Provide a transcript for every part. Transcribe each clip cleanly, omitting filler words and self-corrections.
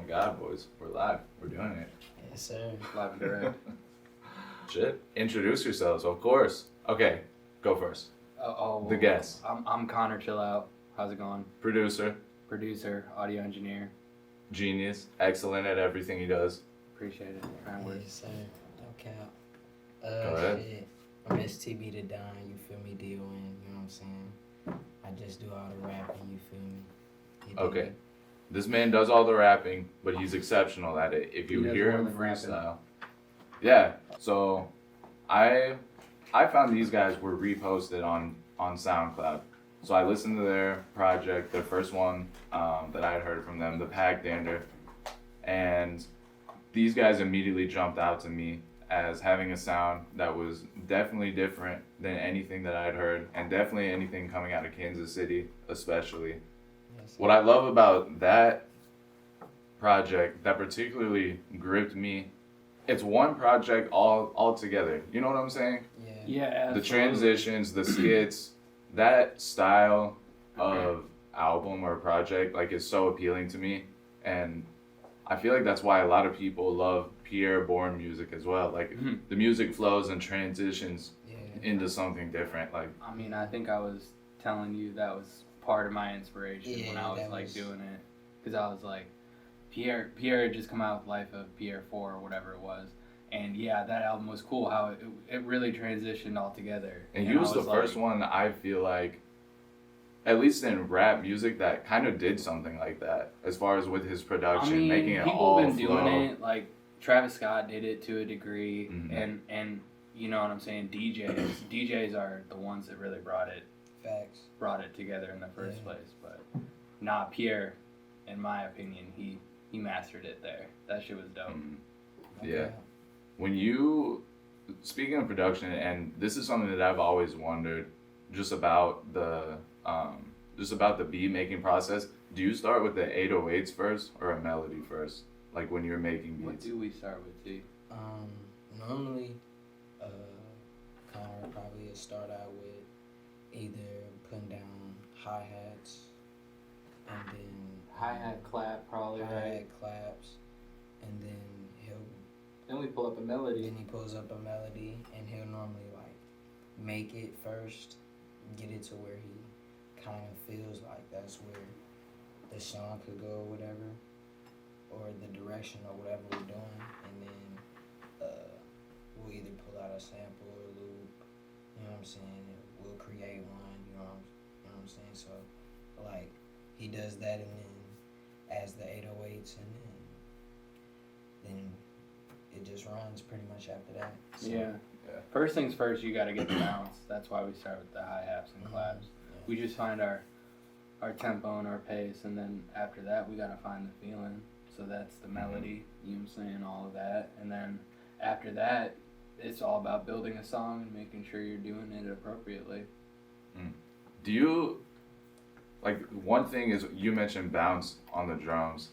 God, boys, we're live. We're doing it. Yes, sir. Live and direct. Shit. Introduce yourselves, of course. Okay, go first. The guest. I'm Connor Chill Out. How's it going? Producer, Producer, audio engineer. genius, excellent at everything he does. Appreciate it. Kind words. Yes, sir. No cap. Go ahead. Shit. I'm STBtheDon, you feel me, D-O-N, you know what I'm saying? I just do all the rapping, you feel me? You dig Okay. me? This man does all the rapping, but he's exceptional at it. If you He does hear more him than rapping. freestyle. Yeah. So I found these guys were reposted on SoundCloud. So I listened to their project, their first one that I had heard from them, the Pack Dander. And these guys immediately jumped out to me as having a sound that was definitely different than anything that I'd heard, and definitely anything coming out of Kansas City, especially. Yes, sir. What I love about that project that particularly gripped me, it's one project all together. You know what I'm saying? Yeah. Yeah. The absolutely. transitions, the skits, that style of album or project, like, is so appealing to me. And I feel like that's why a lot of people love Pierre Bourne music as well. Like, the music flows and transitions Yeah. into something different. Like, I mean, I think I was telling you that was part of my inspiration when Yeah, I was that like was- doing it, because I was like, Pierre had just come out with Life of Pierre 4 or whatever it was, and yeah, that album was cool. How it really transitioned all together. and he was the first one, I feel like, at least in rap music, that kind of did something like that, as far as with his production, I mean, making it people all been flow. doing it. Like Travis Scott did it to a degree, Mhm. and you know what I'm saying. DJs are the ones that really brought it Facts. together in the first Yeah. place. But nah, Pierre, in my opinion, he mastered it there. That shit was dope. Mhm. No Yeah. cap. When you, speaking of production, and this is something that I've always wondered, just about the beat making process. Do you start with the 808s first or a melody first? Like when you're making What beats? do we start with, T? Normally, Connor probably start out with either putting down hi-hats and then Hi-hat clap, probably, right? hi-hat claps, and then Then we pull up a melody. he pulls up a melody, and he'll normally like make it first, get it to where he kind of feels like that's where the song could go or whatever, or the direction or whatever we're doing, and then we'll either pull out a sample or loop, you know what I'm saying, and we'll create one, you know what I'm saying, so like he does that, and then adds the 808s, and then it just runs pretty much after that. So, Yeah. Yeah. First things first, you gotta get the bounce. That's why we start with the hi-hats and claps. yeah. We just find our tempo and our pace, and then after that, we gotta find the feeling. So that's the melody, you know what I'm saying, all of that. And then after that, it's all about building a song and making sure you're doing it appropriately. Do you, like, one thing is you mentioned bounce on the drums.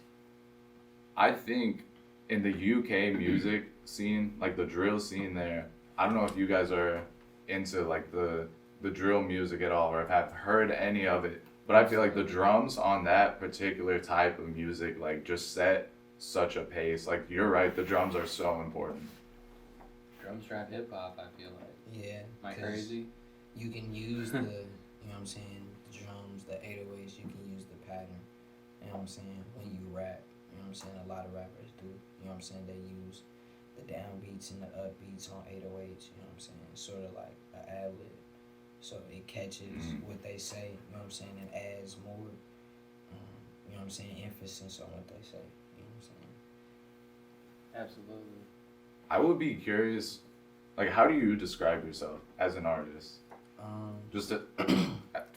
I think in the UK music scene, like the drill scene there, I don't know if you guys are into like the drill music at all, or if I've heard any of it, but I feel like the drums on that particular type of music like just set such a pace. Like, you're right, the drums are so important. Drums drive hip hop, I feel like. Yeah. Am I 'cause crazy? You can use the, you know what I'm saying, the drums, the 808s, you can use the pattern, you know what I'm saying, when you rap, you know what I'm saying, a lot of rappers do, you know what I'm saying, they use the downbeats and the upbeats on 808s, you know what I'm saying, it's sort of like an ad-lib, so it catches what they say, you know what I'm saying, and adds more, you know what I'm saying, emphasis on what they say, you know what I'm saying. Absolutely. I would be curious, like, how do you describe yourself as an artist? Just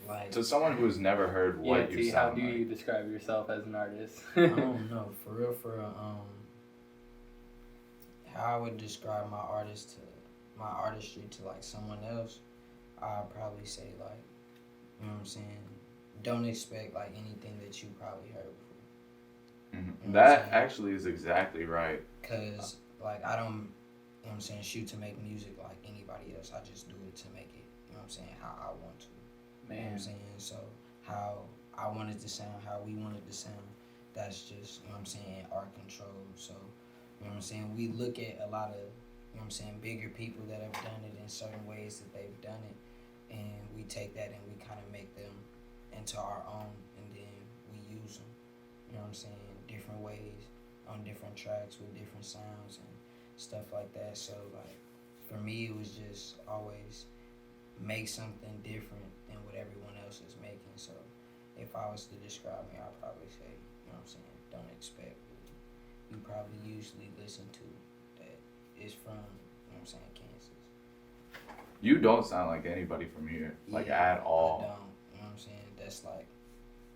Like, to someone who has never heard what Yeah, you T, how sound do like. you describe yourself as an artist? I don't know, for real, how I would describe my artistry to like someone else, I'd probably say like, you know what I'm saying, don't expect like anything that you probably heard before. Mhm. You know what I'm That saying? actually is exactly right. Cause like I don't, you know what I'm saying, shoot to make music like anybody else. I just do it to make it, you know what I'm saying, how I want to. You know what I'm Man. saying? So how I wanted to sound, how we wanted to sound, that's just, you know what I'm saying, our control. So, you know what I'm saying, we look at a lot of, you know what I'm saying, bigger people that have done it in certain ways that they've done it, and we take that and we kind of make them into our own, and then we use them, you know what I'm saying, different ways, on different tracks with different sounds and stuff like that. So, like, for me, it was just always make something different than what everyone else is making. So, if I was to describe me, I'd probably say, you know what I'm saying, don't expect what you probably usually listen to that is from, you know what I'm saying, Kansas. You don't sound like anybody from here, like at all. I don't, you know what I'm saying? That's like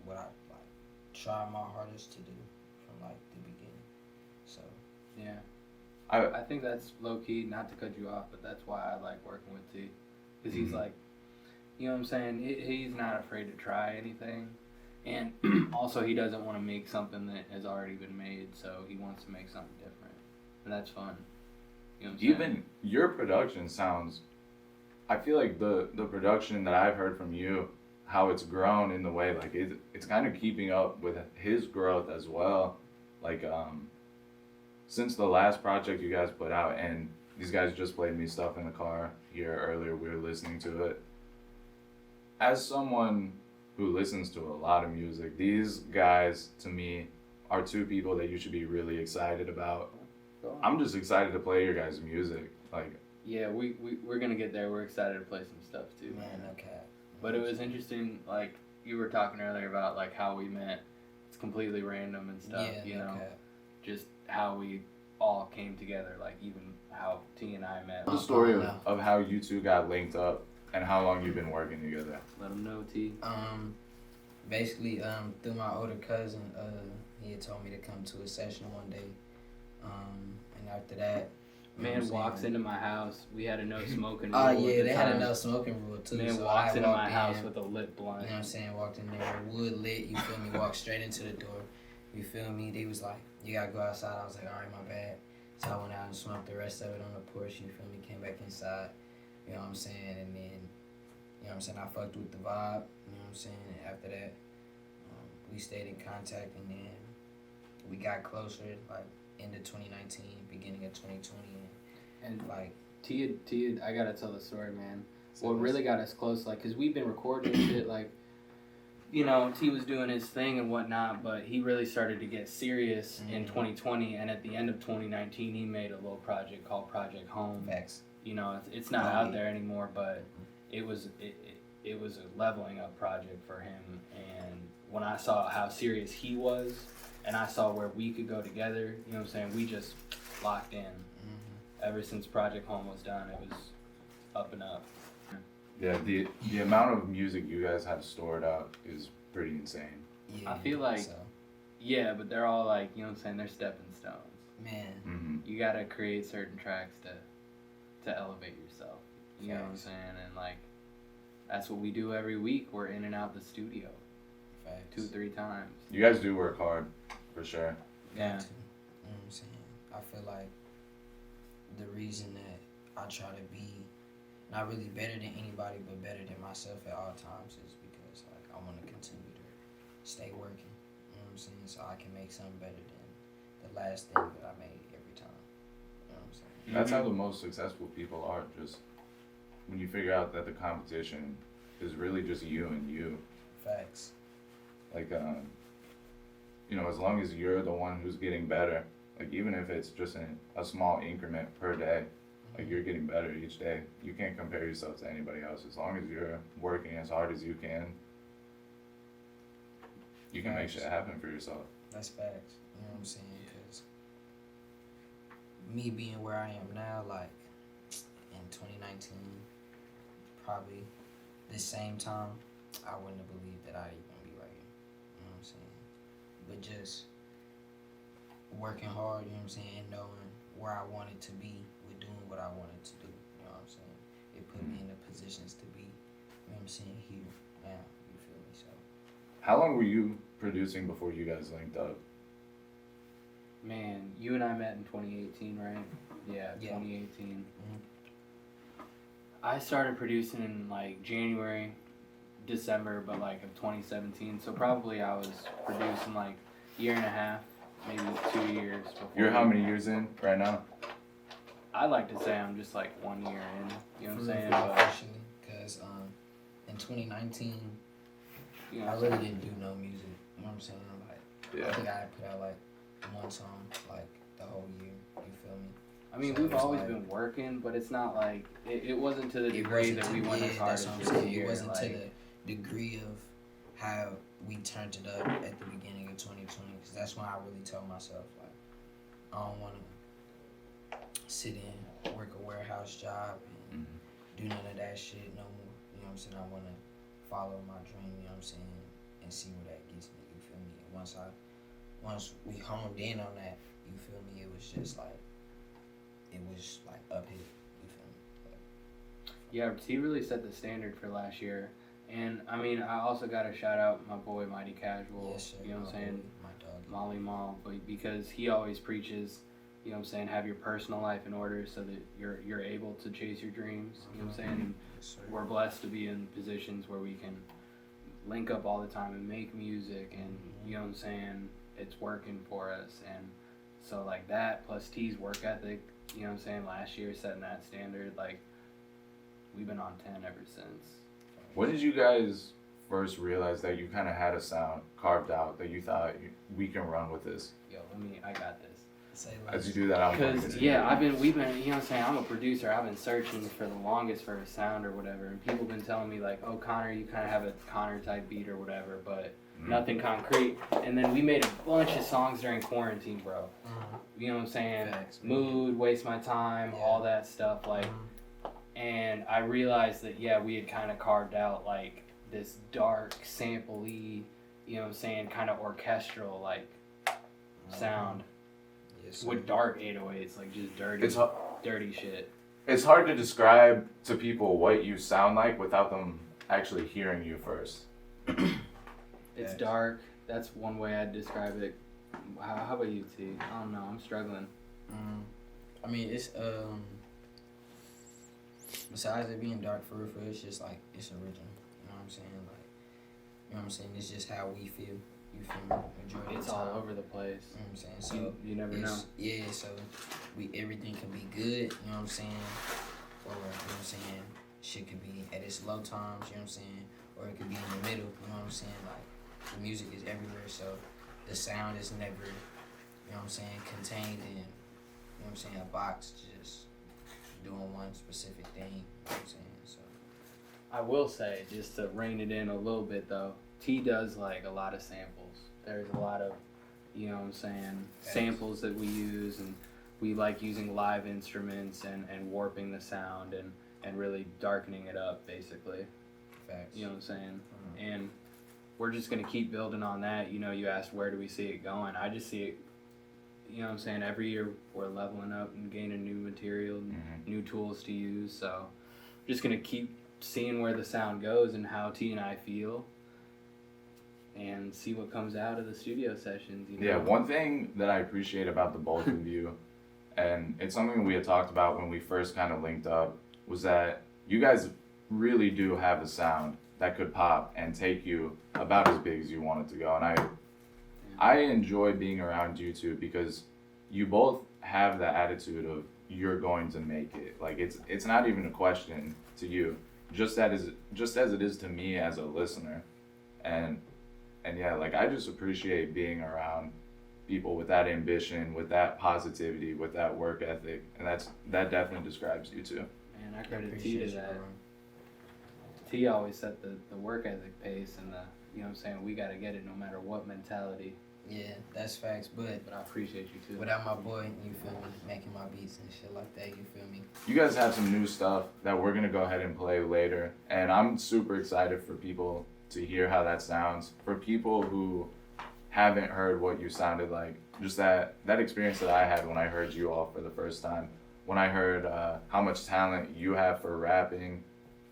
what I like try my hardest to do from like the beginning. So Yeah. I think that's low key, not to cut you off, but that's why I like working with T. Because he's like, you know what I'm saying? He's not afraid to try anything. And also, he doesn't want to make something that has already been made, so he wants to make something different. And that's fun. You know what I'm saying? Even your production sounds, I feel like the production that I've heard from you, how it's grown in the way, like it's kind of keeping up with his growth as well. Like, since the last project you guys put out, and these guys just played me stuff in the car here earlier, we were listening to it. As someone who listens to a lot of music, these guys, to me, are two people that you should be really excited about. I'm just excited to play your guys' music. Like, yeah, we're going to get there. We're excited to play some stuff, too. man, okay. But it was interesting, like, you were talking earlier about, like, how we met. It's completely random and stuff, Yeah, you know? okay. Just how we all came together, like, even how T and I met. the story of how you two got linked up and how long you've been working together. Let them know, T. Basically, through my older cousin, he had told me to come to a session one day. And after that, Man walks into my house. We had a no smoking rule. Oh, at yeah, the they had a time. no smoking rule, too. Man so walks I into my walked house in, with a lit blunt. you know what I'm saying, walked in there, wood lit, you feel me, walked straight into the door, you feel me, they was like, you gotta go outside. I was like, alright, my bad. So I went out and smoked the rest of it on the porch, you feel me, came back inside, you know what I'm saying, and then, you know what I'm saying, I fucked with the vibe, you know what I'm saying, after that, we stayed in contact, and then we got closer, like, end of 2019, beginning of 2020, And like, T, I gotta tell the story, man. What really got us close, like, cause we've been recording and shit, like, you know, T was doing his thing and whatnot, but he really started to get serious in 2020, and at the end of 2019, he made a little project called Project Home. facts. You know, it's not out there anymore, but it was a leveling up project for him. And when I saw how serious he was, and I saw where we could go together, you know what I'm saying, we just locked in. Ever since Project Home was done, it was up and up. Yeah, the amount of music you guys have stored up is pretty insane. Yeah, I feel like, so, yeah, but they're all like, you know what I'm saying, they're stepping stones. man, You gotta create certain tracks to elevate yourself. You know what I'm Facts. saying? And like, that's what we do every week. We're in and out the studio facts. 2-3 times. You guys do work hard, for sure. Yeah. You know what I'm saying? I feel like the reason that I try to be not really better than anybody, but better than myself at all times is because like I want to continue to stay working. You know what I'm saying? So I can make something better than the last thing that I made every time. You know what I'm saying? That's how the most successful people are. Just when you figure out that the competition is really just you and you. Facts. Like, you know, as long as you're the one who's getting better, like even if it's just in a small increment per day, like you're getting better each day. You can't compare yourself to anybody else. As long as you're working as hard as you can make shit happen for yourself. That's facts. You know what I'm saying? Because me being where I am now, like in 2019, probably the same time, I wouldn't have believed that I'd even be right here. You know what I'm saying? But just working hard, you know what I'm saying, and knowing where I wanted to be with doing what I wanted to do. You know what I'm saying? It put me in the positions to be, you know what I'm saying, here now. You feel me? So. How long were you producing before you guys linked up? Man, you and I met in 2018, right? Yeah, Yeah. 2018. I started producing in like January, December, but like of 2017. So probably I was producing like year and a half, maybe 2 years before. You're how many years in right now? I like to say I'm just like 1 year in. You know what I'm saying? But, Officially, because in 2019, you know I what I'm really saying? didn't do no music. You know what I'm saying? Like, I Yeah. think I put out like one song like the whole year. You feel me? I mean, So we've it's always like- been working, but it's not like it wasn't to the It degree wasn't that to- we went yeah, as hard that's as what I'm this saying. year. It wasn't to Like, the degree of how we turned it up at the beginning of 2020. Because that's when I really told myself like, I don't want to sit in, work a warehouse job, and do none of that shit no more. You know what I'm saying? I want to follow my dream. You know what I'm saying? And see where that gets me. You feel me? And once we honed in on that, you feel me? It was just like, it was like uphill. You feel me? yeah, T really set the standard for last year. And I mean, I also got to shout out my boy Mighty Casual. Yes, sir. You know what I'm saying? My dog. Molly Mall, but because he always preaches, you know what I'm saying, have your personal life in order so that you're able to chase your dreams. You know what I'm saying? And Yes, sir. we're blessed to be in positions where we can link up all the time and make music, and you know what I'm saying, it's working for us. And so like that plus T's work ethic, you know what I'm saying, last year setting that standard, like we've been on 10 ever since. When did you guys first realize that you kind of had a sound carved out that you thought we can run with this? Yo, I got this. Say As you less. do that, I'm Because, yeah, we've been, you know what I'm saying, I'm a producer, I've been searching for the longest for a sound or whatever, and people been telling me like, oh, Connor, you kind of have a Connor type beat or whatever, but nothing concrete. And then we made a bunch of songs during quarantine, bro. You know what I'm saying? Facts, man. Mood, Waste My Time, Yeah. all that stuff, like, and I realized that, yeah, we had kind of carved out like this dark, sample-y, you know what I'm saying, kind of orchestral, like, sound. Yes, sir. With dark 808s, like just dirty, It's hu- dirty shit. It's hard to describe to people what you sound like without them actually hearing you first. It's Facts. dark. That's one way I'd describe it. How about you, T? I don't know. I'm struggling. I mean, it's besides it being dark for real, it's just like it's original. You know what I'm saying? Like, you know what I'm saying? It's just how we feel. You feel me? Majority It's of the all time. over the place. You know what I'm saying? So You never know. yeah, so everything can be good, you know what I'm saying? Or, you know what I'm saying, shit could be at its low times, you know what I'm saying? Or it could be in the middle, you know what I'm saying? Like, the music is everywhere, so the sound is never, you know what I'm saying, contained in, you know what I'm saying, a box just doing one specific thing, you know what I'm saying? So, I will say, just to rein it in a little bit though, T does like a lot of samples. There's a lot of, you know what I'm saying, Facts. samples that we use, and we like using live instruments and warping the sound and really darkening it up, basically. facts. You know what I'm saying? Mhm. And we're just going to keep building on that. You know, you asked where do we see it going. I just see it, you know what I'm saying, every year we're leveling up and gaining new material, new tools to use. So just going to keep seeing where the sound goes and how T and I feel, and see what comes out of the studio sessions. You know? Yeah, one thing that I appreciate about the both of you, and it's something we had talked about when we first kind of linked up, was that you guys really do have a sound that could pop and take you about as big as you want it to go. And I enjoy being around you two because you both have the attitude of you're going to make it. Like it's not even a question to you, just as it is to me as a listener. And yeah, like I just appreciate being around people with that ambition, with that positivity, with that work ethic, and that definitely describes you too. Man, I I credit T to appreciate you, that. bro. T always set the work ethic pace and the, you know what I'm saying, we got to get it no matter what mentality. Yeah, that's facts, but But I appreciate you too. without my boy, you feel me, making my beats and shit like that, you feel me? You guys have some new stuff that we're gonna go ahead and play later, and I'm super excited for people to hear how that sounds. For people who haven't heard what you sounded like, just that experience that I had when I heard you all for the first time, when I heard how much talent you have for rapping,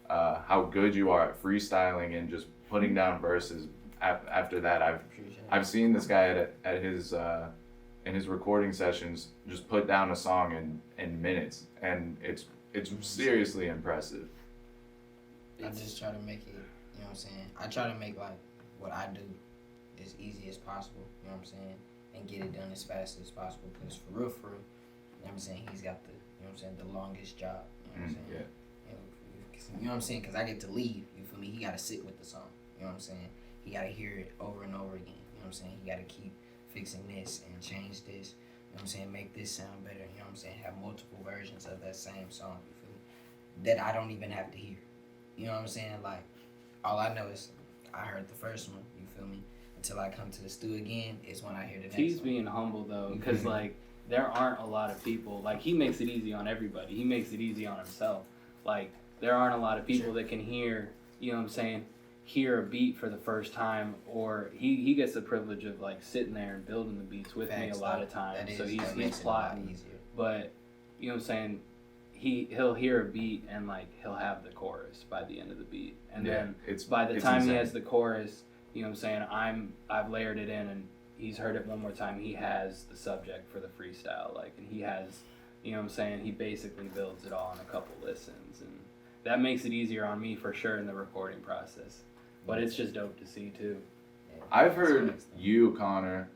how good you are at freestyling and just putting down verses. After that, Appreciate it. I've seen this guy at his in his recording sessions just put down a song in minutes, and it's seriously impressive. I just try to make it, you know what I'm saying? I try to make like what I do as easy as possible, you know what I'm saying, and get it done as fast as possible. Because for real, you know what I'm saying, he's got the, you know what I'm saying, the longest job, you know what I'm saying. Yeah. You know what I'm saying? Because I get to leave, you feel me? He got to sit with the song, you know what I'm saying? He got to hear it over and over again, you know what I'm saying? He got to keep fixing this and change this, you know what I'm saying? Make this sound better, you know what I'm saying? Have multiple versions of that same song, you feel me? That I don't even have to hear, you know what I'm saying? Like, all I know is I heard the first one, you feel me? Until I come to the stew again is when I hear the next He's one. being humble though, because like there aren't a lot of people. Like he makes it easy on everybody. He makes it easy on himself. Like there aren't a lot of people that can hear, you know what I'm saying, hear a beat for the first time, or he gets the privilege of like sitting there and building the beats with me a lot of times. So he's plotting. But you know what I'm saying, he'll hear a beat and like he'll have the chorus by the end of the beat, and then by the time he has the chorus, you know what I'm saying, I've layered it in, and he's heard it one more time. He has the subject for the freestyle, like, and he has, you know what I'm saying, he basically builds it all in a couple listens, and that makes it easier on me for sure in the recording process. But it's just dope to see too. I've heard you, Connor,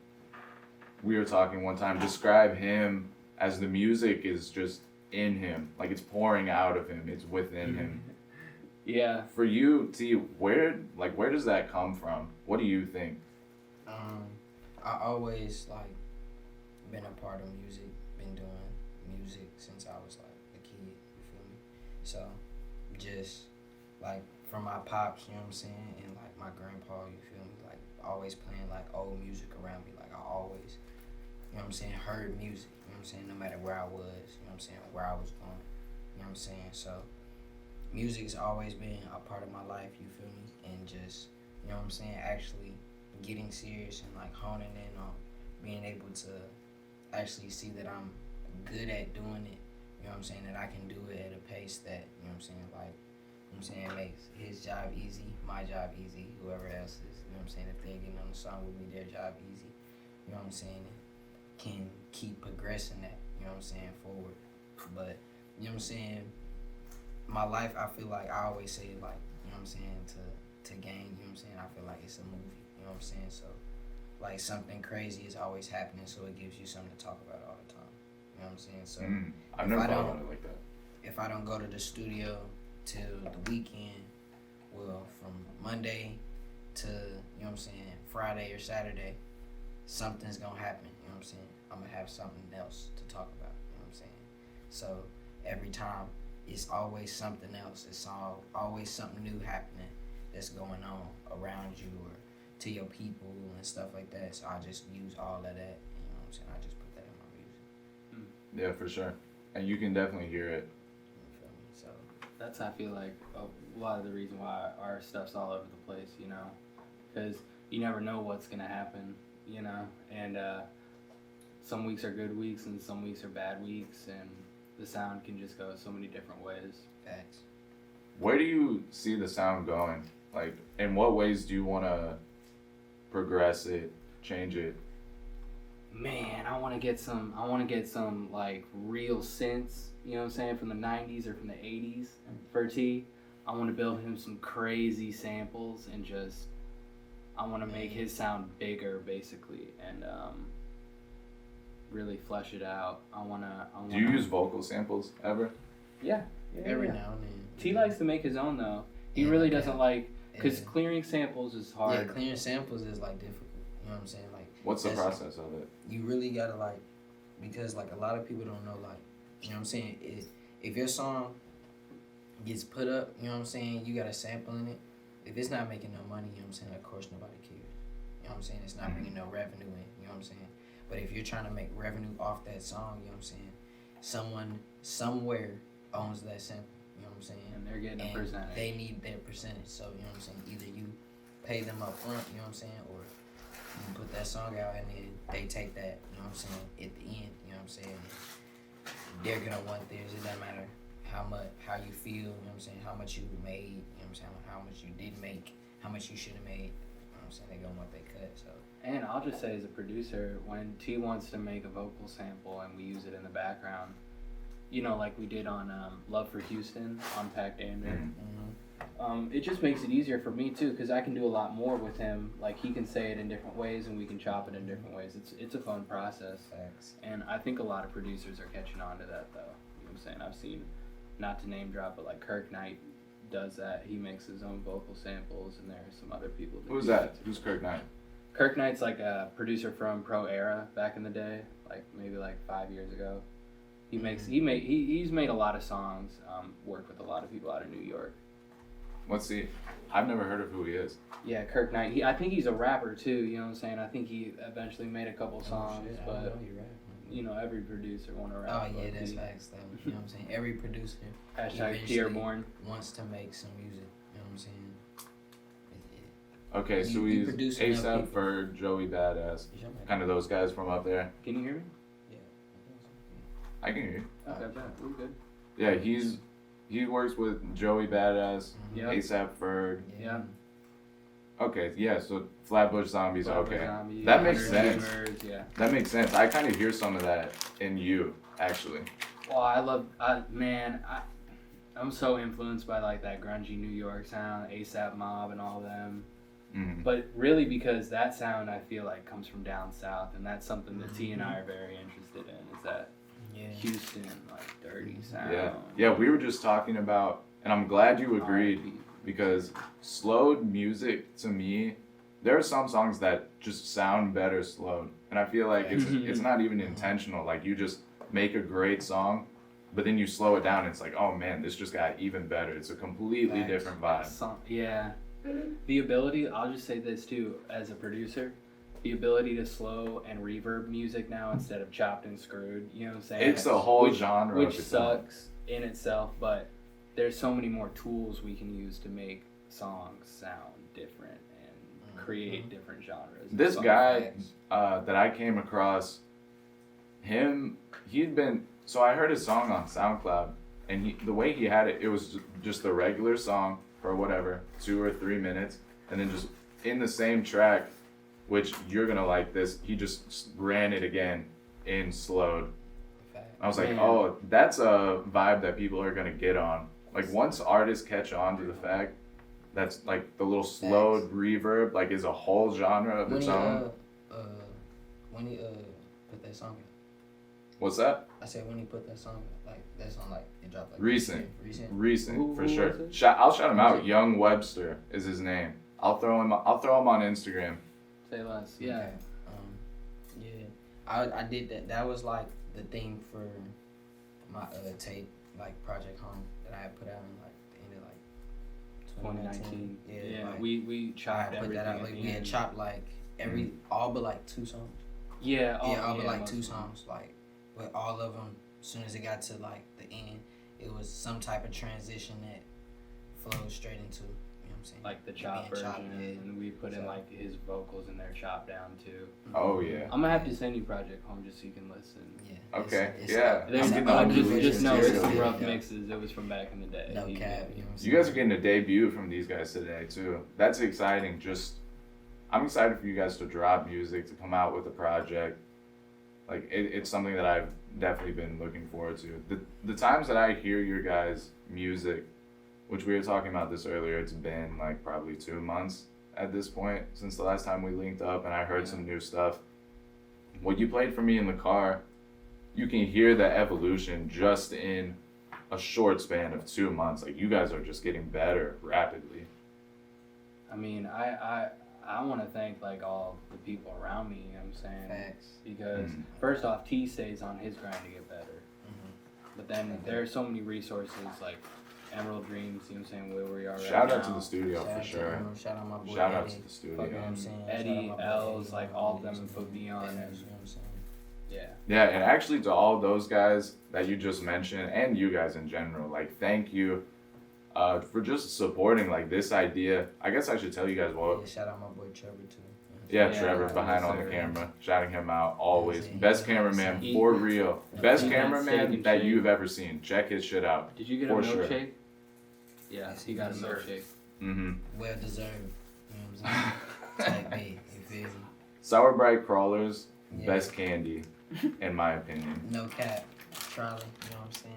we were talking one time, describe him as the music is just in him, like it's pouring out of him, it's within him. Yeah. For you, T, where does that come from? What do you think? I always like been a part of music, been doing music since I was like a kid, you feel me? So just like from my pops, you know what I'm saying, and like my grandpa, you feel me, like always playing like old music around me. Like I always, you know what I'm saying, heard music, you know what I'm saying, no matter where I was, you know what I'm saying, where I was going, you know what I'm saying. So music's always been a part of my life, you feel me, and just, you know what I'm saying, actually getting serious and like honing in on being able to actually see that I'm good at doing it, you know what I'm saying, that I can do it at a pace that, you know what I'm saying, like, you know what I'm saying, makes his job easy, my job easy, whoever else is, you know what I'm saying, if they're getting on the song with me, their job easy, you know what I'm saying, can keep progressing that, you know what I'm saying, forward. But, you know what I'm saying, my life, I feel like I always say, like, you know what I'm saying, to gain, you know what I'm saying, I feel like it's a movie, you know what I'm saying, so, like, something crazy is always happening, so it gives you something to talk about all the time, you know what I'm saying, so, I've never thought about it like that. If I don't go to the studio till the weekend, well, from Monday to, you know what I'm saying, Friday or Saturday, something's gonna happen, you know what I'm saying, I'm gonna have something else to talk about, you know what I'm saying, so, every time, it's always something else. It's always something new happening that's going on around you or to your people and stuff like that. So I just use all of that, you know what I'm saying? I just put that in my music. Yeah, for sure. And you can definitely hear it. You feel me? So that's, I feel like, a lot of the reason why our stuff's all over the place, you know? Because you never know what's going to happen, you know? And some weeks are good weeks and some weeks are bad weeks, and the sound can just go so many different ways. Facts. Where do you see the sound going? Like, in what ways do you want to progress it, change it? Man, I want to get some like real synths, you know what I'm saying, from the 90s or from the 80s for T. I want to build him some crazy samples and just, I want to make his sound bigger basically, and really flesh it out. I wanna. Do you use vocal samples ever? Yeah. Every now and then. T likes to make his own though. He really doesn't like, because clearing samples is hard. Yeah, clearing samples is like difficult. You know what I'm saying? Like, what's the process of it? You really gotta like, because like a lot of people don't know, like, you know what I'm saying, if your song gets put up, you know what I'm saying, you got a sample in it, if it's not making no money, you know what I'm saying, of course nobody cares. You know what I'm saying? It's not bringing no revenue in, you know what I'm saying? But if you're trying to make revenue off that song, you know what I'm saying, someone somewhere owns that sample, you know what I'm saying? And they're getting a percentage. They need their percentage, so, you know what I'm saying, either you pay them up front, you know what I'm saying, or you put that song out and then they take that, you know what I'm saying, at the end, you know what I'm saying, they're gonna want theirs. It doesn't matter how you feel, you know what I'm saying, how much you made, you know what I'm saying, how much you did make, how much you should have made, you know what I'm saying, they're gonna want their cut, so. And I'll just say, as a producer, when T wants to make a vocal sample and we use it in the background, you know, like we did on Love for Houston on Pac Dander. Mm-hmm. It just makes it easier for me too, because I can do a lot more with him. Like he can say it in different ways, and we can chop it in different ways. It's a fun process, Facts. and I think a lot of producers are catching on to that though. You know what I'm saying? I've seen, not to name drop, but like Kirk Knight does that. He makes his own vocal samples, and there are some other people. Who's that? Who's Kirk Knight? Kirk Knight's like a producer from Pro Era back in the day, like maybe like 5 years ago. He's made a lot of songs, worked with a lot of people out of New York. What's he? I've never heard of who he is. Yeah, Kirk Knight. I think he's a rapper too. You know what I'm saying? I think he eventually made a couple songs, Shit, I but know you rap. you know, every producer want to rap. Oh yeah, but that's he- facts though. You know what I'm saying? Every producer Hashtag eventually Dearborn. wants to make some music. You know what I'm saying? Okay, so You he's produce enough ASAP people. Ferg, Joey Badass, It's your man. kind of those guys from up there. Can you hear me? Yeah. I can hear you. Okay, bet. We're good. Yeah, he works with Joey Badass, Yeah. ASAP Ferg. Yeah. Okay, yeah, so Flatbush Zombies. Flatbush Okay, Zombies, that makes 100 sense. Dreamers, yeah. That makes sense. I kind of hear some of that in you, actually. Well, I'm so influenced by like that grungy New York sound, ASAP Mob and all them. Mm. But really because that sound I feel like comes from down south, and that's something that T and I are very interested in, is that Yeah. Houston, like dirty sound. Yeah, we were just talking about, and I'm glad you agreed, R&B. because slowed music, to me, there are some songs that just sound better slowed, and I feel like it's not even intentional. Like, you just make a great song, but then you slow it down, and it's like, oh man, this just got even better. It's a completely Facts. different vibe. Yeah. The ability, I'll just say this too, as a producer, the ability to slow and reverb music now instead of chopped and screwed, you know what I'm saying? It's a whole genre of Which its own. sucks in itself, but there's so many more tools we can use to make songs sound different and create different genres. and This stuff. guy that I came across, so I heard his song on SoundCloud, and the way he had it, it was just the regular song for whatever, 2 or 3 minutes, and then just in the same track, which you're gonna like this, he just ran it again in slowed. I was like, Man. oh, that's a vibe that people are gonna get on. Like, once artists catch on to the fact that's like the little slowed reverb, like, is a whole genre of When its he own. when he put that song out. What's that? I said when he put that song out, like that song like it dropped like Recent, Who for was sure. it? I'll shout him Who was out. it? Young Webster is his name. I'll throw him on Instagram. Say less. Yeah. Okay. Yeah. I did that. That was like the thing for my tape, like Project Home, that I had put out in like the end of like 2019. Yeah. like, we I chopped had put everything. that out. at Like the we had end. chopped like all but like 2 songs. Yeah. All but like most 2 of them. songs. Like, but all of them, as soon as it got to like the end, it was some type of transition that flowed straight into. You know what I'm saying? Like the It chop being version, chopped, yeah. and we put in So- like his vocals in there chopped down too. Oh yeah. I'm gonna have to send you Project Home just so you can listen. Yeah. Okay, It's yeah. There's, I'm getting I'm the just releases know too. it's some rough Yeah. mixes. It was from back in the day. No He- cap. You know what I'm You saying? guys are getting a debut from these guys today too. That's exciting. I'm excited for you guys to drop music, to come out with a project. Like, it's something that I've definitely been looking forward to. The times that I hear your guys' music, which we were talking about this earlier, it's been like probably 2 months at this point since the last time we linked up, and I heard some new stuff. What you played for me in the car, you can hear the evolution just in a short span of 2 months. Like, you guys are just getting better rapidly. I mean, I want to thank like all the people around me. You know what I'm saying? Facts. Because first off, T stays on his grind to get better. But then there are so many resources like Emerald Dreams. You know what I'm saying? Where we are right Shout now. out to the studio for sure. Shout out my boy. Shout out Eddie. to the You studio. know what I'm saying? Eddie, Shout out my boy Els, Eddie, like my all of boy them Eddie, put me on. you know what I'm saying? Yeah. Yeah, and actually to all those guys that you just mentioned, and you guys in general, like, thank you for just supporting like this idea. I guess I should tell you guys what. Yeah, shout out my boy Trevor too. Yeah, Yeah, Trevor yes, behind on the sir. camera, shouting him out always. Yes, Best he- cameraman he- for real. Best he got steak cameraman and that shake. you've ever seen. Check his shit out. Did you get For a sure. milkshake? Yeah, Yes, he got a deserved. milkshake. Mm-hmm. Well deserved. You know what I'm saying? Type B. You feel me? Sour Bright Crawlers, Yeah. best candy, in my opinion. No cap. Charlie, you know what I'm saying?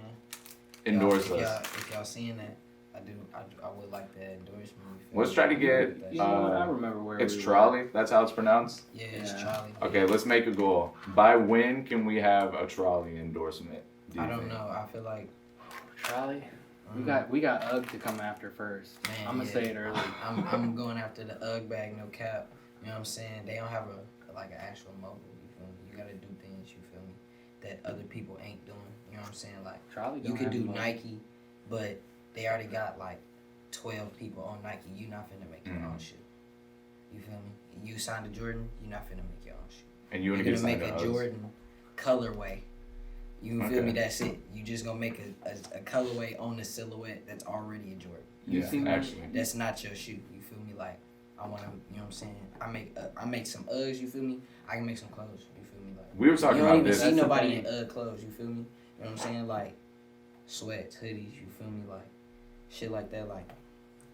Endorse If us. If y'all seeing that, I would like that endorsement. Let's try to get. You know what? I remember where It's we Trolley. That's how it's pronounced. Yeah, it's Yeah. Charlie. Okay, let's make a goal. By when can we have a Trolley endorsement? Do you I don't think? know. I feel like were. Trolley. We got UGG to come after first. Man, I'm gonna yeah. say it early. I'm going after the UGG bag, no cap. You know what I'm saying? They don't have an actual mobile. You feel me? You gotta do things. You feel me? That other people ain't doing. You know what I'm saying? Like Trolley. you don't could have do much. Nike, but they already got like 12 people on Nike. You not finna make your Mhm. own shoe. You feel me? You signed to Jordan. You not finna make your own shoe. And you want You're to gonna get make signed a to us. Jordan colorway. You feel Okay. me? That's it. You just gonna make a colorway on the silhouette that's already a Jordan. You Yeah, see me? actually. That's not your shoe. You feel me? Like I want to. You know what I'm saying? I make some Uggs. You feel me? I can make some clothes. You feel me? Like We were talking you don't about even this. see That's the nobody thing. in Ugg clothes. You feel me? You know what I'm saying? Like sweats, hoodies. You feel me? Like shit like that. Like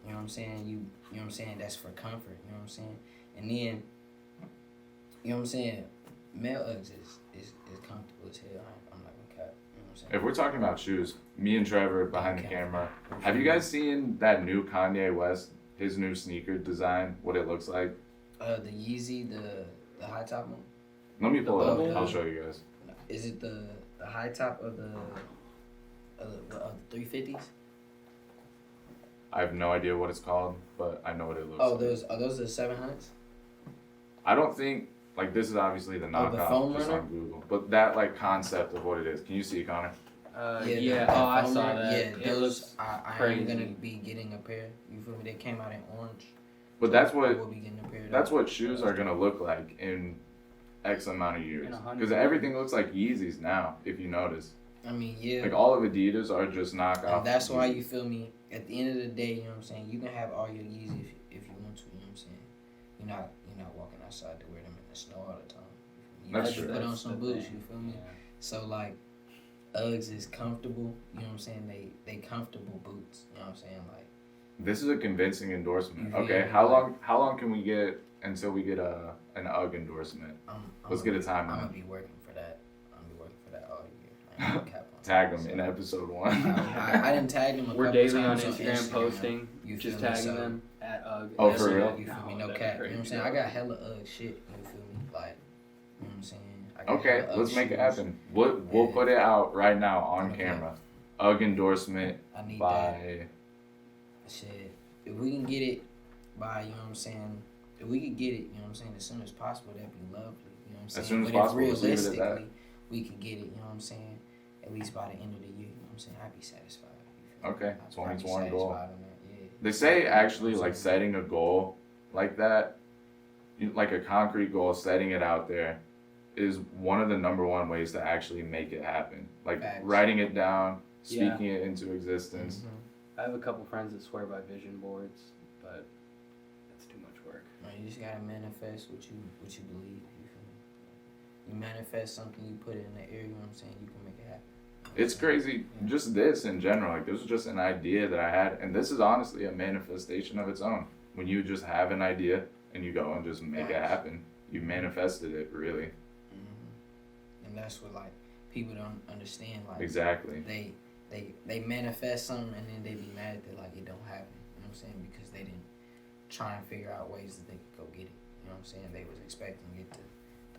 you know what I'm saying? You know what I'm saying? That's for comfort. You know what I'm saying? And then you know what I'm saying? Male Uggs is comfortable as hell. I'm not gonna cap. You know what I'm saying? If we're talking about shoes, me and Trevor behind the Okay. camera, have you guys seen that new Kanye West, his new sneaker design, what it looks like? The Yeezy, the high top one. Let me pull it bubble? up. I'll show you guys. Is it the high top of the 350s? I have no idea what it's called, but I know what it looks Oh, like. those the 700s? I don't think, like, this is obviously the Oh, the knockoff foam just runner? on Google, but that, like, concept of what it is. Can you see, Connor? Yeah. the Oh, I foam saw runner, that. Yeah, It those looks I am crazy. gonna be getting a pair. You feel me? They came out in orange. But that's I what will be getting a pair. that's what shoes are gonna look like in X amount of years. In 100 Because everything looks like Yeezys now, if you notice. I mean, yeah. Like all of Adidas are just knockoff. And that's why Yeezys. you feel me. At the end of the day, you know what I'm saying. You can have all your Yeezys if you want to. You know what I'm saying. You're not walking outside to wear them in the snow all the time. You That's have to true. put on That's some the boots. thing. You feel me? Yeah. So like, Uggs is comfortable. You know what I'm saying. They comfortable boots. You know what I'm saying. Like This is a convincing endorsement. Yeah, Okay, like- how long can we get until we get an UGG endorsement? Let's get a I'm gonna timeline. be working for that. I'm gonna be working for that all year. I ain't gonna cap on Tag that. them in So, episode 1. I didn't tag them. We're daily on Instagram posting, You just feel me? tagging So- them at UGG. Oh, That's for it, real? You feel me? Oh, No that'd cap. be You know what I'm crazy, saying? bro. I got hella Ugg shit. You feel me? Like, you know what I'm saying? I got Okay, hella let's Ugg make it shoes. happen. We'll Yeah. put it out right now on Okay. camera. UGG endorsement I need that by shit. If we can get it by, you know what I'm saying? If we could get it, you know what I'm saying, as soon as possible, that'd be lovely. You know what I'm saying? As soon as but possible, if let's leave it at that. realistically we could get it, you know what I'm saying, at least by the end of the year, you know what I'm saying, I'd be satisfied. You feel me? Okay, I'd be 2021 goal. satisfied on that, yeah. They say actually You know what like I'm saying? setting a goal like that, like a concrete goal, setting it out there is one of the number one ways to actually make it happen. Like Facts. writing it down, Yeah. speaking it into existence. Mhm. I have a couple friends that swear by vision boards, but it's too much work. Man, you just gotta manifest what you believe. You feel me? You manifest something, you put it in the air. You know what I'm saying? You can make it happen. You know what It's I'm saying? crazy, just this in general. Like this was just an idea that I had, and this is honestly a manifestation of its own. When you just have an idea and you go and just make it Facts. happen, you manifested it really. And that's what like people don't understand. Like Exactly. they manifest something and then they be mad that like it don't happen. You know what I'm saying? Because they didn't try and figure out ways that they could go get it. You know what I'm saying? They was expecting it to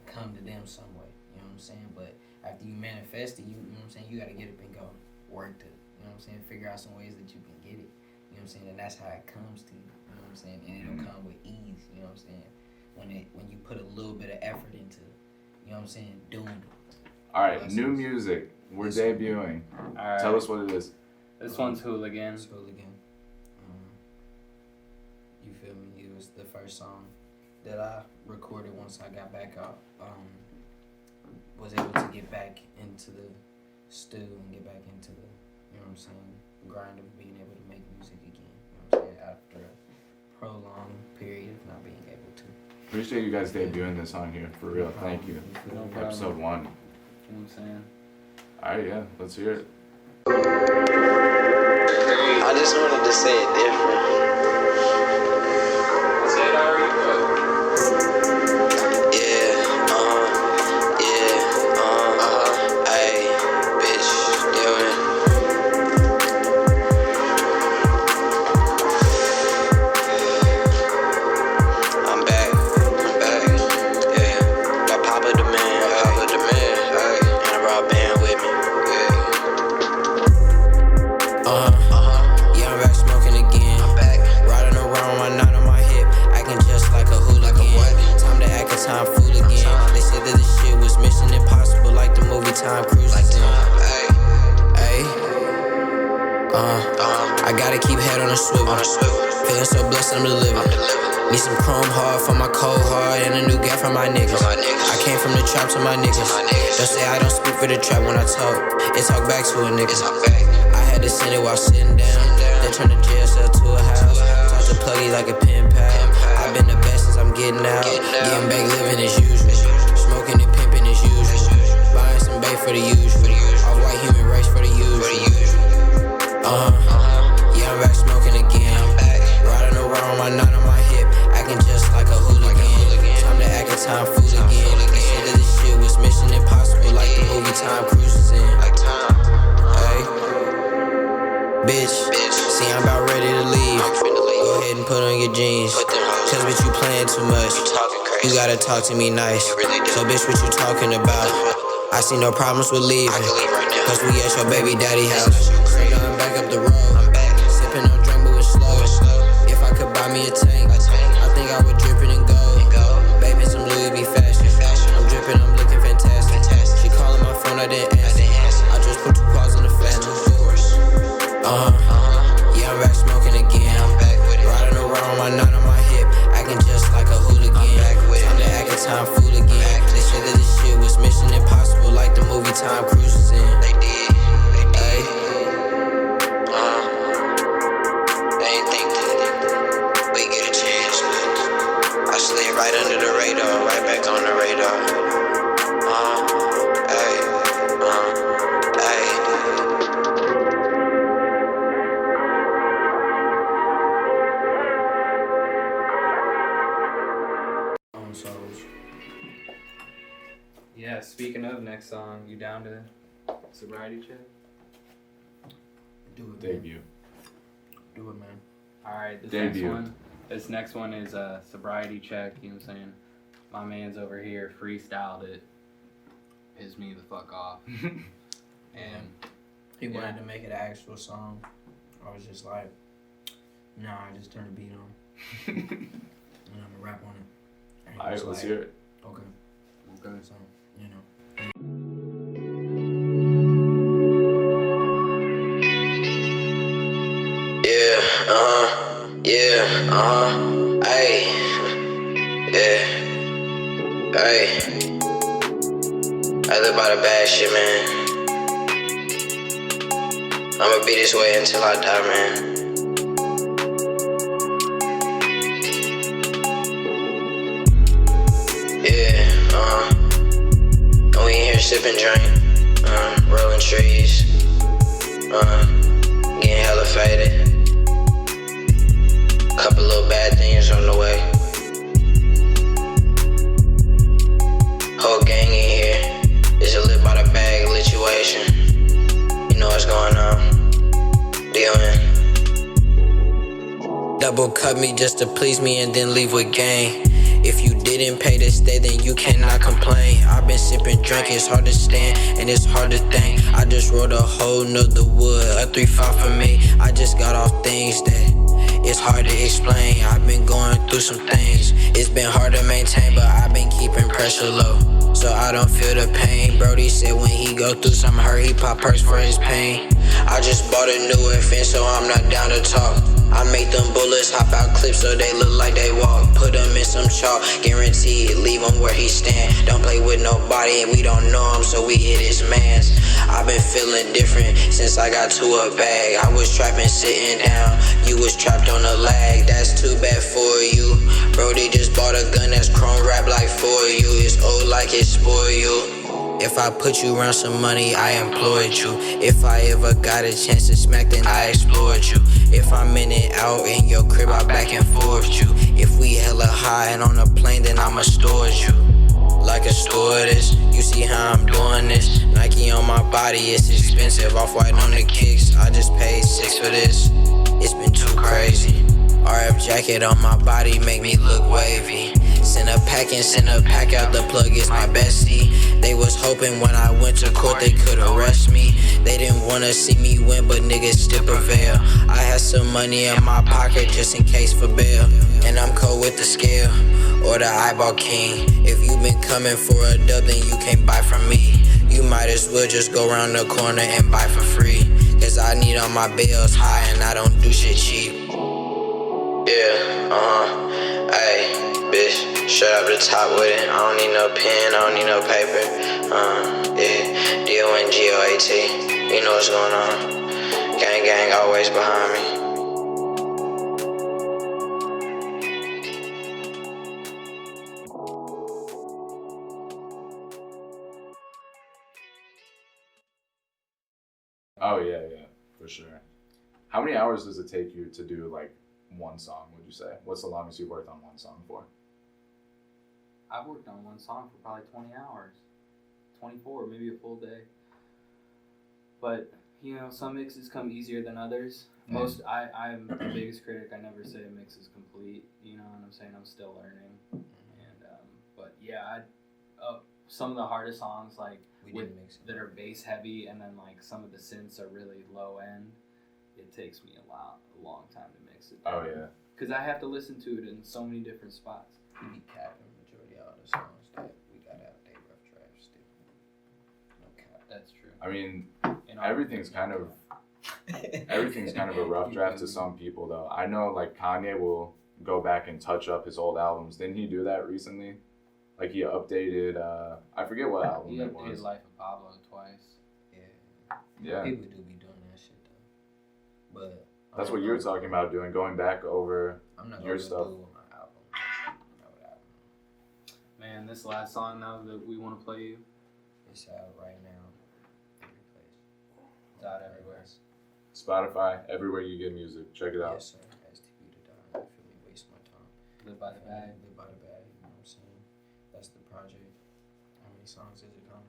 come to them some way. You know what I'm saying? But after you manifest it, you know what I'm saying, you gotta get up and go work to, you know what I'm saying, figure out some ways that you can get it. You know what I'm saying? And that's how it comes to you. You know what I'm saying? And it'll come with ease, you know what I'm saying? When you put a little bit of effort into, you know what I'm saying, doing it. All right, Blessings. new music. We're debuting. All right. Tell us what it is. This one's Hooligan. It's Hooligan. You feel me? It was the first song that I recorded once I got back out. Was able to get back into the stew and get back into the, you know what I'm saying, grind of being able to make music again. You know what I'm saying? After a prolonged period of not being able to. Appreciate you guys debuting this on here for real. Thank you. No problem. Episode 1. You know what I'm saying? All right, yeah, let's hear it. I just wanted to say it different. Say it already, ayy, bitch. time cruising. Like time, ayy. I gotta keep head on a swivel. Feeling so blessed, I'm delivered. Need some chrome hard for my cold heart and a new gap for my niggas. I came from the trap to my niggas. Don't say I don't speak for the trap when I talk. It talk back to a nigga. I had to send it while sitting down. Then turn the jail cell to a house. Talk to Pluggy like a pen pal. I've been the best since I'm getting out. Getting back living as usual. Smoking and pimping as usual. Buying some bait for the usual. All white human race for the usual. Yeah, I'm back smoking again. Riding around with my knot on my hip, acting just like a hooligan. Time to act a time fool again. They said that this shit was mission impossible, like the movie Time Cruises in. Hey, bitch, see I'm about ready to leave. Go ahead and put on your jeans, cause bitch you playing too much. You gotta talk to me nice. So bitch, what you talking about? I see no problems with leaving, cause we at your baby daddy house. So I'm back up the road, sipping on drink but it's slow. If I could buy me a tank, I think I would drip it in gold. Baby, some Louis V fashion. I'm dripping, I'm looking fantastic. She calling my phone, I didn't answer. I just put 2 claws in the phantom. Yeah, I'm back smoking again. Riding around with my knot on my hip, acting just like a hooligan. Time to act a time fool again. They said that this shit was mission impossible, like the movie Time Cruises in. They did. I slid right under the radar, right back on the radar. Yeah, speaking of next song, you down to Sobriety Check? Do it, Debut. Do it, man. Alright, this next one is Sobriety Check, you know what I'm saying? My man's over here freestyled it. Pissed me the fuck off. And He wanted to make it an actual song. I was just like, nah, I just turn the beat on. And I'm gonna rap on it. And he Alright, was let's like, hear it. okay. So, you know. Ayy, yeah, ayy. I live by the bad shit, man. I'ma be this way until I die, man. Yeah, and we in here sipping drink, rolling trees, getting hella faded. Couple little bad things on the way. Whole gang in here. It's a live by the bag situation. You know what's going on. Dealing. Double cut me just to please me and then leave with gain. If you didn't pay to stay, then you cannot complain. I've been sipping drink, it's hard to stand, and it's hard to think. I just rolled a whole nother wood, a 3-5 for me. I just got off things that it's hard to explain. I've been going through some things. It's been hard to maintain, but I've been keeping pressure low, so I don't feel the pain. Brody said when he go through some hurt, he pop perks for his pain. I just bought a new FN, so I'm not down to talk. I make them bullets hop out clips so they look like they walk. Put them in some chalk, guaranteed leave him where he stand. Don't play with nobody and we don't know him, so we hit his mans. I've been feeling different since I got to a bag. I was trapping sitting down, you was trapped on a lag. That's too bad for you. Brody just bought a gun that's chrome wrapped like for you. It's old like it spoil you. If I put you around some money, I employed you. If I ever got a chance to smack, then I explored you. If I'm in and out in your crib, I back and forth you. If we hella high and on a plane, then I'ma storage you. Like a stewardess, you see how I'm doing this. Nike on my body, it's expensive. Off-white on the kicks, I just paid $6 for this. It's been too crazy. RF jacket on my body make me look wavy. Send a pack out, the plug is my bestie. They was hoping when I went to court they could arrest me. They didn't wanna see me win, but niggas still prevail. I had some money in my pocket just in case for bail. And I'm cold with the scale, or the eyeball king. If you been coming for a dub, then you can't buy from me. You might as well just go round the corner and buy for free. Cause I need all my bills high and I don't do shit cheap. Yeah, ayy, bitch, straight up the top with it. I don't need no pen, I don't need no paper. Yeah, DONGOAT, you know what's going on. Gang gang always behind me. Oh yeah, for sure. How many hours does it take you to do like one song, would you say? What's the longest you've worked on one song for? I've worked on one song for probably 20 hours. 24, maybe a full day. But, you know, some mixes come easier than others. I'm the biggest critic. I never say a mix is complete. You know what I'm saying? I'm still learning. And, but yeah, some of the hardest songs, like, that are bass heavy, and then like some of the synths are really low end. It takes me a long time to mix it. Oh yeah. Because I have to listen to it in so many different spots. We be capping majority of all the songs that we got out there rough drafts still. No cap. That's true. I mean, everything's kind of a rough draft to some people though. I know like Kanye will go back and touch up his old albums. Didn't he do that recently? Like he updated, I forget what album it was. He updated Life of Pablo twice. Yeah. People do be doing that shit though. But that's what you're talking about doing, going back over your stuff. My album. Man, this last song now that we want to play you. It's out right now. Every place. It's out everywhere. Spotify, everywhere you get music. Check it out. Yes, sir. STBtheDon. I feel me waste my time. Live by the bag. Live by the bag. You know what I'm saying? That's the project. How many songs is it on?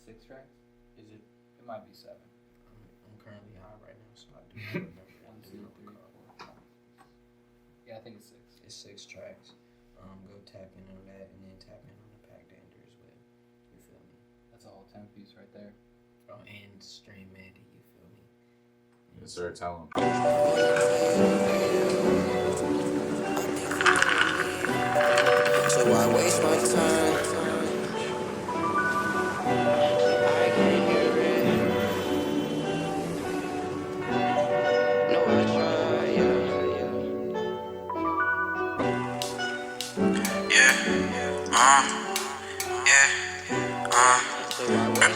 6 tracks? Is it? It might be 7. I'm currently high right now, so I do not remember. 1, 2, 3, 4, 5. Yeah, I think it's 6. It's 6 tracks. Go tap in on that, and then tap in on the Pack Dander as well. You feel me? That's a whole 10 piece right there. Oh, and Stream Mandy. You feel me? Yes, sir. Tell him. So I waste my time. I can't hear it. No, I try, yeah. So I waste my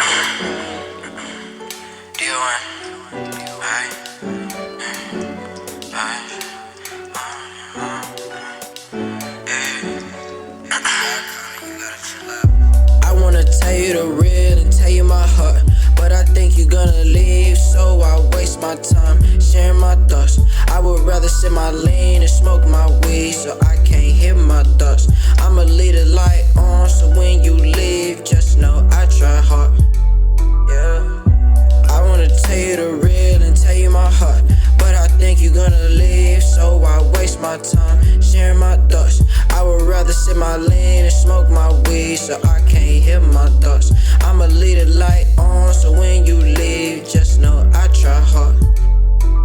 I wanna tell you the real and tell you my heart, but I think you're gonna leave, so I waste my time sharing my thoughts. I would rather sip my lean and smoke my weed, so I can't hear my thoughts. I'ma leave the light on, so when you leave, just know I try hard. Yeah, I wanna tell you the real and tell you my heart, but I think you're gonna leave, so I waste my time sharing my thoughts. I would rather sip my lean and smoke my weed, so I can't hear my thoughts. I'ma leave the light on, so when you leave, just know I try hard.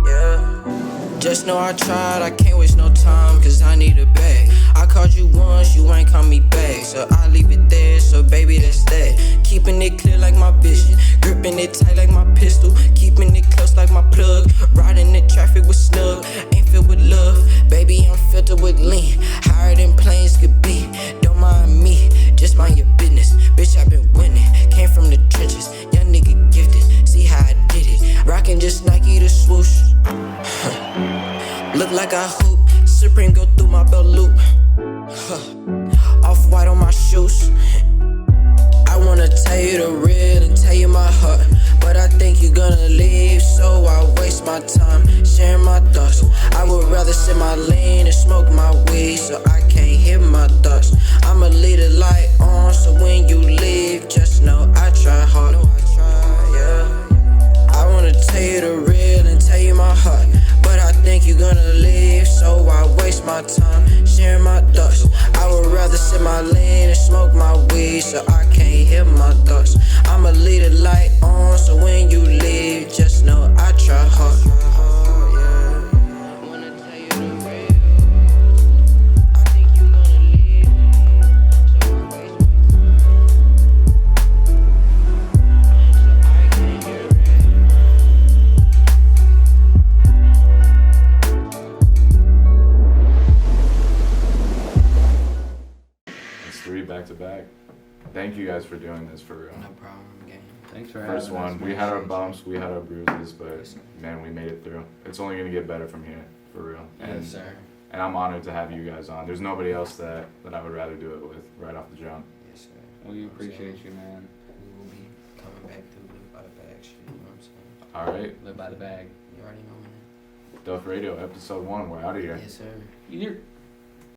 Yeah, just know I tried, I can't waste no time, cause I need a bag. I called you once, you ain't call me back, so I leave it there, so baby that's that. Keeping it clear like my vision, gripping it tight like my pistol, keeping it close like my plug. Riding the traffic with snug, ain't filled with love, baby I'm filtered with lean, higher than planes could be. Don't mind me, just mind your business, bitch I been winning, came from the trenches, young nigga gifted, see how I did it, rockin' just Nike the swoosh. Look like I hoop, Supreme go through my belt loop. Off-white on my shoes. I wanna tell you the real and tell you my heart, but I think you're gonna leave, so I waste my time sharing my thoughts. I would rather sip my lean and smoke my weed, so I can't hear my thoughts. I'ma leave the light on, so when you leave, just know I try hard. Yeah, I wanna tell you the real and tell you my heart, but I think you're gonna leave, so I waste my time sharing my thoughts. I would rather sip my lean and smoke my weed, so I can't hear my thoughts. I'ma leave the light on, so when you leave, just know I try hard. back to back. Thank you guys for doing this for real. No problem, gang. Thanks for First having us. one, we had our bumps, we had our bruises, but man, we made it through. It's only gonna get better from here, for real. Yes, sir. And I'm honored to have you guys on. There's nobody else that I would rather do it with right off the jump. Yes, sir. We appreciate you, man. We will be coming back through Live by the Bag shit, you know what I'm saying? All right, Live by the bag. You already know, man. Duff Radio, episode 1. We're out of here. Yes, sir. You